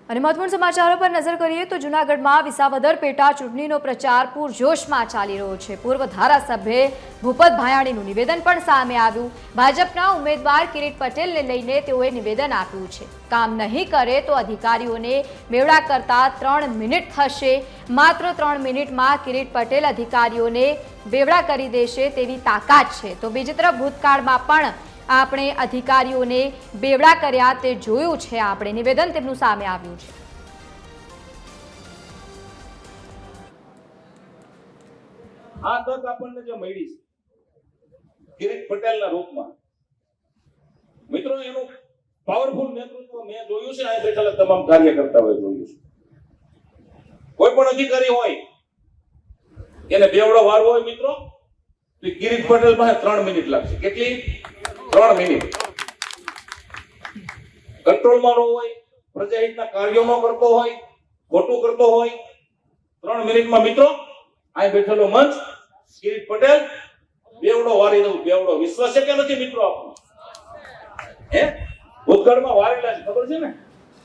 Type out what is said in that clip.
અને મહત્વપૂર્ણ સમાચારો પર નજર કરીએ તો જૂનાગઢમાં વિસાવદર પેટા ચૂંટણીનો પ્રચાર પૂરજોશમાં ચાલી રહ્યો છે। પૂર્વ ધારાસભ્ય ભૂપત ભાયાણીનું નિવેદન પણ સામે આવ્યું। ભાજપના ઉમેદવાર કિરીટ પટેલને લઈને તેઓએ નિવેદન આપ્યું છે। કામ નહીં કરે તો અધિકારીઓને બેવડા કરતા 3 મિનિટ થશે। માત્ર 3 મિનિટમાં કિરીટ પટેલ અધિકારીઓને બેવડા કરી દેશે તેવી તાકાત છે। તો બીજી તરફ ભૂતકાળમાં પણ આપણે અધિકારીઓને બેવડા કર્યા તે જોયું છે। આપણે નિવેદન તેમનું સામે આવ્યું છે। આ તક આપણને જે મળી છે કિરીટ પટેલના રૂપમાં, મિત્રો એનું પાવરફુલ નેતૃત્વ મેં જોયું છે। આ બેઠેલા તમામ કાર્યકર્તાઓએ જોયું છે। કોઈ પણ અધિકારી હોય એને બેવડો વારવો હોય મિત્રો તો કિરીટ પટેલ પાસે 3 મિનિટ લાગશે। કેટલી? 3 મિનિટ। કંટ્રોલમાં ન હોય, પ્રજાહિતના કાર્યો ન કરતો હોય, ખોટું કરતો હોય, 3 મિનિટમાં મિત્રો આ બેઠેલો મંચ કિરીટ પટેલ બેવડો વારી દઉં। બેવડો વિશ્વાસ છે કે નથી મિત્રો? આપણો ભૂતકાળમાં વારેલા છે, ખબર છે ને?